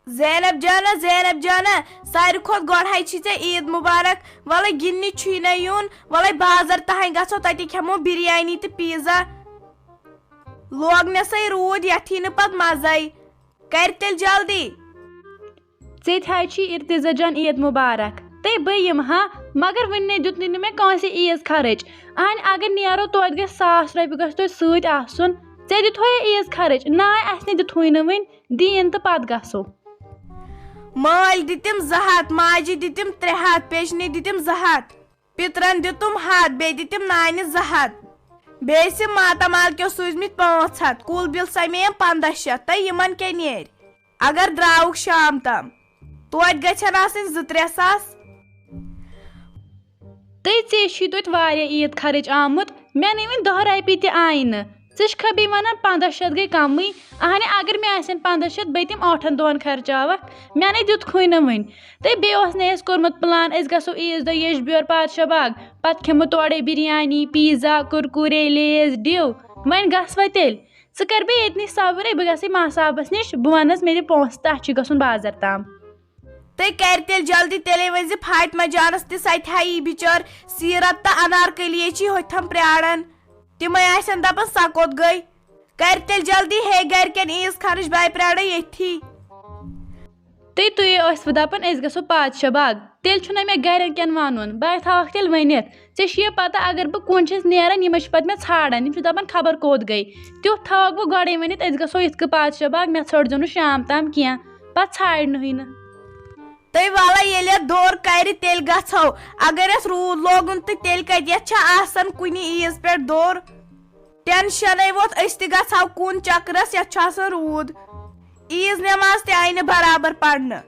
زینب جانا ساری کھوت گۄڈٕ چھی ژےٚ عید مبارک وَلے گِنٛدنہِ چھُے نہ یُن وَلے بازر تانۍ گژھو تَتہِ کھٮ۪مو بِریانی تہٕ پیٖزا لوگنَسٕے روٗد یَتھی نہٕ پَتہٕ مَزَے کَرِ تیٚلہِ جلدی ژےٚ تہِ حظ چھی ارتضا جان عید مبارک تہٕ بہٕ یِمہٕ ہا مگر وٕنہِ دیُتنٕے نہٕ مےٚ کٲنٛسہِ عیٖز خرٕچ اَہنہِ اگر نیرو توتہِ گژھِ 1,000 رۄپیہِ گژھِ توتہِ سۭتۍ آسُن ژےٚ دِتھوے عیٖز خرٕچ ناے اَسہِ نہٕ دِتھوے نہٕ وٕنہِ دِیِن تہٕ پَتہٕ گژھو مٲلۍ دِتِم 200 ماجہِ دِتِم 300 پیچنہِ دِتِم 200 پِترَن دِتُم 100 بیٚیہِ دِتِم نانہِ 200 بیٚیہِ ٲسِم ماتامالکیو سوٗزمٕتۍ 500 کُل بِل سَمییَم 1500 تہٕ یِمن کیٛاہ نیرِ اگر درٛاوُکھ شام تام توتہِ گژھن آسٕنۍ 2-3 ساس تہٕ ژےٚ چھُے توتہِ واریاہ عیٖد خرٕچ آمُت مےٚ نٕے وۄنۍ 10 رۄپیہِ تہِ آیہِ نہٕ ژٕ چھکھا بیٚیہِ وَنان 1500 گٔے کَمٕے اَہنہِ اگر مےٚ آسن 1500 بیٚیہِ تِم 8 دۄہَن خرچاوَکھ مےٚ نَے دیُتکھُے نہٕ وٕنہِ تہٕ بیٚیہِ اوس نہٕ اَسہِ کوٚرمُت پٕلان أسۍ گژھو عیٖذ دۄہ یجبیور پادشاہ باغ پَتہٕ کھٮ۪مو تورَے biryani pizza Kurkure lease Dew وۄنۍ گژھ وۄنۍ تیٚلہِ ژٕ کَر بیٚیہِ ییٚتہِ نٕے صبرٕے بہٕ گژھٕے ماسابَس نِش بہٕ وَنَس مےٚ دِ پونٛسہٕ تہٕ اَسہِ چھُ گژھُن بازر تام تُہۍ کَرِ تیٚلہِ جلدی تیٚلے ؤنۍ زِ فاطمہ جانَس تہِ سَتہِ ہا یی بِچٲر سیٖرت تہٕ انارکٔلیے چی ہوٚتھَن پرٛاران تِمَے آسن دَپان سۄ کوٚت گٔے کَرِ تیٚلہِ جلدی ہے گَرِکٮ۪ن عیٖذ خرٕچ بہٕ پرٛارے ییٚتھی تُہۍ ٲسوٕ دَپان أسۍ گژھو پادشاہ باغ تیٚلہِ چھُنہ مےٚ گَرِکٮ۪ن وَنُن بہٕ تھاوَکھ تیٚلہِ ؤنِتھ ژےٚ چھُے پَتہ اگر بہٕ کُن چھَس نیران یِمے چھِ پَتہٕ مےٚ ژھانڈان یِم چھِ دَپان خبر کوٚت گٔے تیُتھ تھاوَکھ بہٕ گۄڈَے ؤنِتھ أسۍ گژھو یِتھ کٔنۍ پادشاہ باغ مےٚ ژھٲنٛڈزیو نہٕ شام تام کینٛہہ پَتہٕ ژھانڈنٕے نہٕ تُہۍ وَلے ییٚلہِ اَتھ دورٕ کَرِ تیٚلہِ گژھو اگر اَسہِ روٗد لوگُن تہٕ تیٚلہِ کَتہِ چھےٚ آسان کُنہِ عیٖذ پٮ۪ٹھ دور ٹٮ۪نشَنٕے ووت أسۍ تہِ گژھو کُن چکرَس یَتھ چھُ آسان روٗد عیٖذ نٮ۪ماز تہِ آیہِ نہٕ برابر پَرنہٕ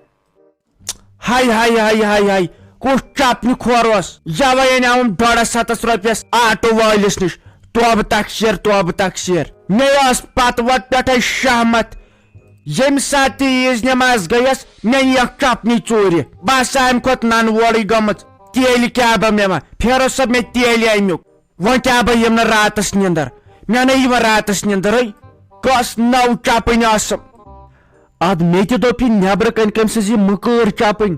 ہاے کُس چپنہِ کھور اوس یوے انیاوُم 150 رۄپیَس آٹو وٲلِس نِش توبہٕ تقسیٖر مےٚ ٲس پتہٕ وتہٕ پٮ۪ٹھے شہمت ییٚمہِ ساتہٕ تہِ عیٖذ نٮ۪ماز گٔیَس مےٚ نِیَکھ چپنی ژوٗرِ بہٕ ہسا امہِ کھۄتہٕ ننہٕ وورٕے گٔمٕژ تیٚلہِ کیٛاہ بہٕ مےٚ پھیرو سا مےٚ تیٚلہِ امیُک وۄنۍ کیٛاہ بہٕ یِم نہٕ راتس نِندٕر مےٚ نَے یِوان راتس نِندٕرٕے کۄس نٔو چپٕنۍ ٲسٕم ادٕ مےٚ تہِ دوٚپ یہِ نٮ۪برٕ کَنۍ کٔمۍ سٕنٛز یہِ مٔکۭر چپٕنۍ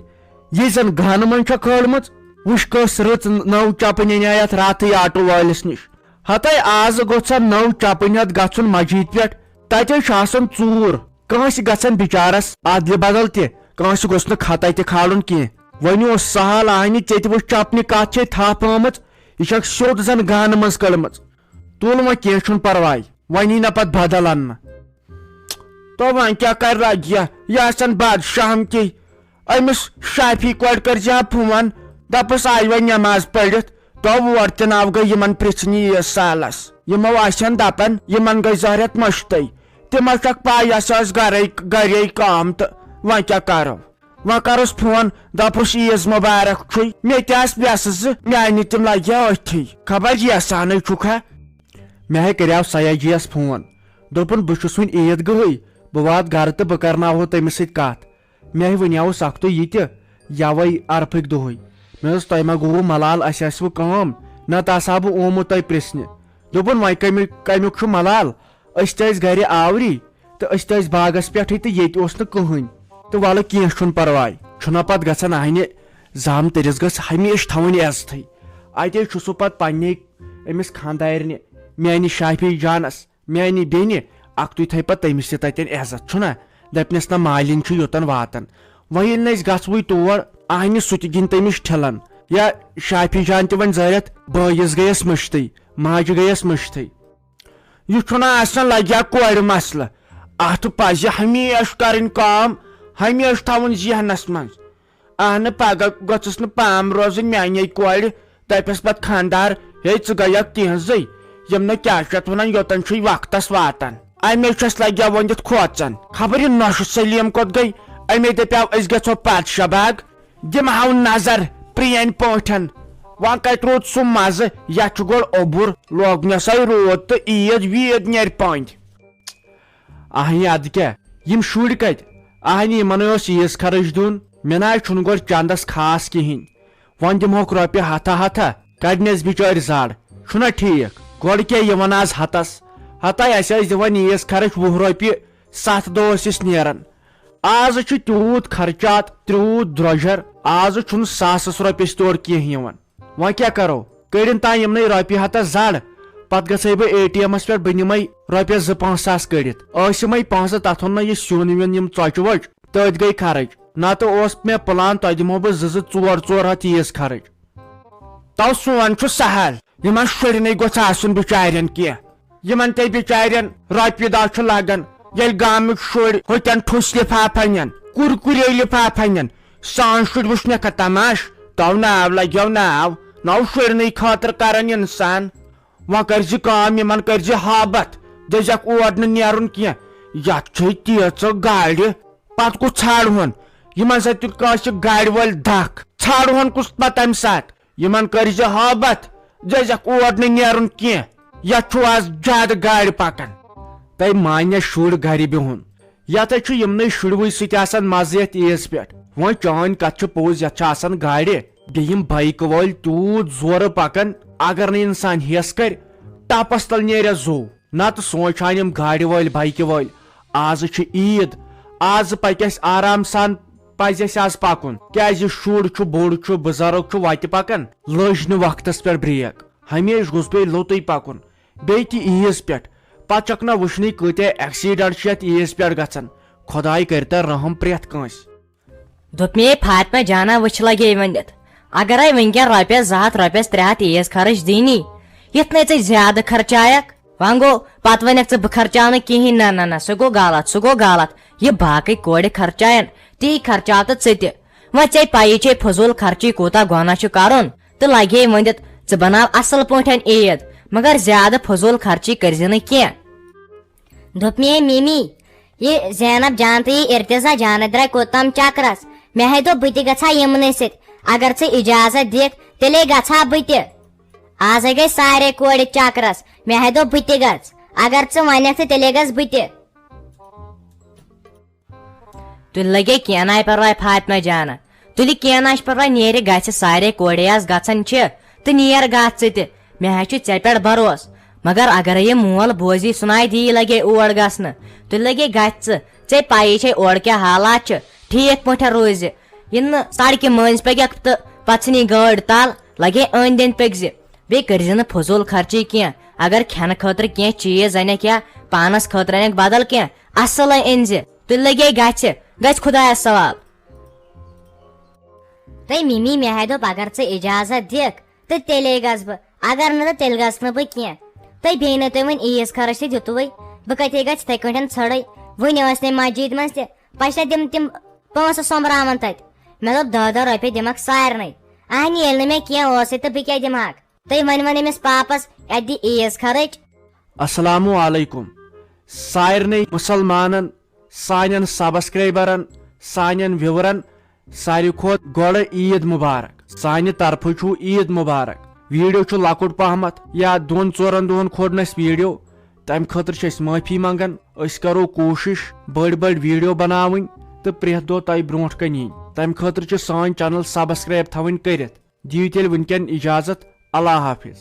یہِ زن گانہٕ منٛز چھےٚ کھٲلمٕژ وٕچھ کۄس رٕژ نٔو چپٕنۍ اَنے یتھ راتھٕے آٹو وٲلِس نِش ہتے آز گوٚژھ سا نٔو چپٕنۍ اتھ گژھُن مسجد پٮ۪ٹھ تتہِ چھُ آسان ژوٗر کٲنٛسہِ گژھن بِچارس ادلہِ بدل تہِ کٲنٛسہِ گوٚژھ نہٕ خطا تہِ کھالُن کینٛہہ وۄنۍ اوس سہل آنہِ ژےٚ تہِ وٕچھ چپنہِ کتھ چھے تھپھ آمٕژ یہِ چھکھ سیوٚد زن گانہٕ منٛز کٔڑمٕژ تُل وۄنۍ کینٛہہ چھُنہٕ پرواے وۄنۍ یی نہ پتہٕ بدل اننہٕ تو وۄنۍ کیٛاہ کرِ رجیا یہِ آسن بادشاہم کی أمِس شافی کورِ کٔرزِ ہا فون دپُس آیہِ وۄنۍ نٮ۪ماز پٔرِتھ تو اور تہِ نو گٔے یِمن پرژھنہِ عیٖذ سالس یِمو آسن دپان یِمن گٔے 2 رٮ۪تھ مٔشتٕے تِمو چھکھ پاے اسہِ ٲس گرے کٲم تہٕ وۄنۍ کیٛاہ کرو وۄنۍ کروس فون دپُس عیٖذ مُبارک چھُے مےٚ تہِ آسہٕ ویسہٕ زٕ میانہِ تِم لگیا أتھی خبر یژھانٕے چھُکھ ہا مےٚ ہے کریاو سیاجی یس فون دوٚپُن بہٕ چھُس وُنہِ عیٖد گٔہٕے بہٕ واتہٕ گرٕ تہٕ بہٕ کرناوہو تٔمِس سۭتۍ کتھ مےٚ ہے ونیاوُس اکھ تہٕ یہِ تہِ یوے عرفٕکۍ دۄہٕے مےٚ دوٚپُس تۄہہِ ما گوٚوُ ملال اسہِ آسوٕ کٲم نتہٕ آسہٕ ہا بہٕ آمُت تۄہہِ پرژھنہِ دوٚپُن وۄنۍ کمیُک چھُ ملال أسۍ تہِ ٲسۍ گرِ آوری تہٕ أسۍ تہِ ٲسۍ باغس پٮ۪ٹھٕے تہٕ ییٚتہِ اوس نہٕ کٕہٕنۍ تہٕ وَلہٕ کینٛہہ چھُنہٕ پرواے چھُنہ پتہٕ گژھان اہنہِ زام تٔرِس گٔژھ ہمیشہِ تھاوٕنۍ عزتھٕے اتے چھُ سُہ پتہٕ پننہِ أمِس خانٛدارنہِ میانہِ شافی جانس میانہِ بیٚنہِ اکھتُے تھایہِ پتہٕ تٔمِس تہِ تتٮ۪ن عزت چھُنہ دپنس نہ مالِنۍ چھُ یوٚتن واتان وۄنۍ ییٚلہِ نہٕ أسۍ گژھوٕے تور اہنہِ سُہ تہِ گِنٛدِ تٔمِس ٹھِلن یا شافی جان تہِ وۄنۍ زٲرِتھ بٲیِس گٔیس مٔشتٕے ماجہِ گٔیس مٔشتٕے یہِ چھُنہ آسان لگیا کورِ مسلہٕ اتھ پزِ ہمیشہِ کرٕنۍ کٲم ہمیشہِ تھاوُن ذہنس منٛز اہنہٕ پگہہ گٔژھٕس نہٕ پام روزٕنۍ میانے کورِ دپٮ۪س پتہٕ خانٛدار ہے ژٕ گٔیکھ تِہنٛزٕے یِم نہٕ کیٛاہ چھِ اتھ ونان یوٚتن چھُے وقتس واتان امے چھس لگیا ؤنِتھ کھوژان خبر یہِ نۄشہِ سلیٖم کوٚت گٔے امے دپیاو أسۍ گژھو پادشاہ باغ دِمہو نظر پرٛٲنۍ پٲٹھۍ وۄنۍ کتہِ روٗد سُہ مزٕ یتھ چھُ گۄڈٕ اوٚبُر لوگنسے روٗد تہٕ عیٖد ویٖد نیرِ پٔنٛدۍ اہنہِ ادٕ کیٛاہ یِم شُرۍ کتہِ اہنہِ یِمن اوس عیٖذ خرٕچ دیُن مےٚ نہ چھُنہٕ گۄڈٕ چندس خاص کہیٖنۍ وۄنۍ دِمہوکھ رۄپیہِ ہتھا کڑنس بِچٲرۍ زر چھُنہ ٹھیٖک گۄڈٕ کیٛاہ یِوان آز ہتس ہتاے اسہِ ٲسۍ دِوان عیٖذ خرٕچ 20 رۄپیہِ 7 دۄہ ٲسِس نیران آز تیوت خرچات تیوت درجر آز چھن ساسس رۄپیس تور کینٛہہ یِوان وۄنۍ کیٛاہ کرو کٔڑِن تام یِمنٕے رۄپیہِ ہتس زڑ پتہٕ گژھے بہٕ ATM پٮ۪ٹھ بہٕ نِمے رۄپیس 2-5 ساس کٔڑِتھ ٲسِمے پونٛسہٕ تتھ اوٚن نہٕ یہِ سیُن ویُن یِم ژۄچہِ وۄچہِ تٔتھۍ گٔے خرٕچ نتہٕ اوس مےٚ پلان تۄہہِ دِمہو بہٕ 2-4 ہتھ ییٖژ خرٕچ تو سون چھُ سہل یِمن شُرنٕے گوٚژھ آسُن بِچارٮ۪ن کینٛہہ یِمن تے بِچارٮ۪ن رۄپیہِ دہ چھُ لگان ییٚلہِ گامٕکۍ شُرۍ ہوٚتٮ۪ن ٹھُس لفاف انن کُرکُرے لفاف انن سان شُرۍ وٕچھنکھا تماش تو ناو لگیو ناو نو شُرنٕے خٲطرٕ کران انسان وۄنۍ کرزِ کٲم یِمن کرزِ ہابت دٔپزٮ۪کھ اور نہٕ نیرُن کینٛہہ یتھ چھے تیٖژٕ گاڑِ پتہٕ کُس ژھانڈہون یِمن سۭتۍ تہِ کٲنٛسہِ گاڑِ وٲلۍ دکھ ژھانڈہون کُس پتہٕ تمہِ ساتہٕ یِمن کرزِ ہابت دٔپزٮ۪کھ اور نہٕ نیرُن کینٛہہ یتھ چھُ آز زیادٕ گاڑِ پکان تۄہہِ مانیا شُر گرِ بِہُن یتھ چھُ یِمنٕے شُرۍوٕے سۭتۍ آسان مزٕ یتھ عیز پٮ۪ٹھ وۄنۍ چٲنۍ کتھ چھِ پوٚز یتھ چھِ آسان گاڑِ بیٚیہِ یِم بایکہٕ وٲلۍ تیوٗت زورٕ پکان اگر نہٕ انسان ہٮ۪س کرِ ٹپس تل نیرٮ۪س زوٗ نتہٕ سونٛچہٕ ہن یِم گاڑِ وٲلۍ بایکہِ وٲلۍ آز چھِ عید آز پکہِ اسہِ آرام سان پزِ اسہِ آز پکُن کیازِ شُر چھُ بوٚڑ چھُ بُزرگ چھُ وتہِ پکان لٔج نہٕ وقتس پٮ۪ٹھ بریک ہمیشہِ گوٚژھ بیٚیہِ لوٚتُے پکُن بیٚیہِ تہِ عیز پٮ۪ٹھ پتہٕ چھکھ نا وٕچھنٕے کۭتیاہ ایکسیڈنٹ چھِ یتھ عیز پٮ۪ٹھ گژھان خۄداے کرتن رحم پرٛٮ۪تھ کٲنٛسہِ دوٚپ مے فاطمہ جانا وٕچھ لگے ونِتھ اگرے ونکٮ۪ن رۄپیس 2 ہتھ رۄپیس 3 ہتھ عیز خرٕچ دینی یتھ نَے ژےٚ زیادٕ خرچایکھ وۄنۍ گوٚو پتہٕ ونکھ ژٕ بہٕ خرچاو نہٕ کِہینۍ نہ سُہ گوٚو غلط یہِ باقٕے کورِ خرچاین تی خرچاو تہٕ ژٕ تہِ وۄنۍ ژےٚ پیی چھے فضوٗل خرچی کوٗتاہ گۄناہ چھُ کرُن تہٕ لگے ؤنِتھ ژٕ بناو اصل پٲٹھۍ عید مگر زیادٕ فضوٗل خرچی کٔرزِ نہٕ کینٛہہ دوٚپ مے ممی یہ زینب جان تہٕ یہِ ارتضا جانہٕ درٛاے کوٚتام چکرس مےٚ ہے دوٚپ بہٕ تہِ گژھٕ ہا یِمنٕے سۭتۍ اگر ژٕ اجازت دِکھ تیٚلے گژھٕ ہا بہٕ تہِ آزے گٔے سارے کورِ چکرس مےٚ ہے دوٚپ بہٕ تہِ گژھٕ اگر ژٕ ونکھ تہٕ تیٚلے گژھٕ بہٕ تہِ تُلہِ لگے کینٛہہ ناے پرواے فاطمہ جانا تُلہِ کینٛہہ ناے چھُ پرواے نیرِ گژھِ سارے کورِ آز گژھان چھِ تہٕ نیر گژھ ژٕ تہِ مےٚ حظ چھُ ژےٚ پٮ۪ٹھ بروسہٕ مگر اگرے یہِ مول بوزی سُناے دی لگے اور گژھنہٕ تُلہِ لگے گژھِ ژےٚ پیی چھے اور کیٛاہ حالات چھِ ٹھیٖک پٲٹھۍ روزِ یِنہٕ نہٕ سڑکہِ مٔنٛزۍ پٔکِکھ تہٕ پتہٕ ژھٕنی گٲڑۍ تل لگے أنٛدۍ أنٛدۍ پٔکزِ بیٚیہِ کٔرزِ نہٕ فضوٗل خرچی کینٛہہ اگر کھٮ۪نہٕ خٲطرٕ کینٛہہ چیٖز انکھ یا پانس خٲطرٕ انکھ بدل کینٛہہ اصلے أنزِ تُلہِ لگے گژھِ خۄدایس سوال تہٕ ممی مےٚ ہے دوٚپ اگر ژٕ اجازت دِکھ تہٕ تیٚلے گژھٕ بہٕ اگر نہٕ تہٕ تیٚلہِ گژھٕ نہٕ بہٕ کینٛہہ تہٕ بیٚیہِ نہٕ تُہۍ وۄنۍ عیز خرٕچ تہِ دِتوٕے بہٕ کتے گژھٕ یِتھٕے کٲٹھۍ ژھٕڑٕے وٕنہِ ٲسۍ نَے مسجد منٛز تہِ پَشا تِم پونٛسہٕ سوٚمبراوان تتہِ مےٚ دوٚپ 10 رۄپیہِ دِمکھ سارنٕے اہنہِ ییٚلہِ نہٕ مےٚ کینٛہہ اوسُے تہٕ بہٕ کیٛاہ دِمہاکھ تُہۍ ؤنۍوُن أمِس پاپس اَتہِ دِ عیز خرٕچ السلام علیکم سارنٕے مُسلمانن سانٮ۪ن سبسکرایبرن سانٮ۪ن وِورن ساروی کھۄتہٕ گۄڈٕ عید مُبارک سانہِ طرفہٕ چھُ عید مُبارک ویڈیو چھُ لۄکُٹ پہمتھ یا 2-4 دۄہن کھوٚت نہٕ اَسہِ ویڈیو تمہِ خٲطرٕ چھِ أسۍ معٲفی منگان أسۍ کرو کوٗشش بٔڑۍ ویڈیو بناوٕنۍ تہٕ پرٛٮ۪تھ دۄہ تۄہہِ برونٛٹھ کَنۍ یِنۍ تمہِ خٲطرٕ چھِ سٲنۍ چینل سبسکرایب تھاوٕنۍ کٔرِتھ دِیِو تیٚلہِ وٕنکٮ۪ن اجازت اللہ حافظ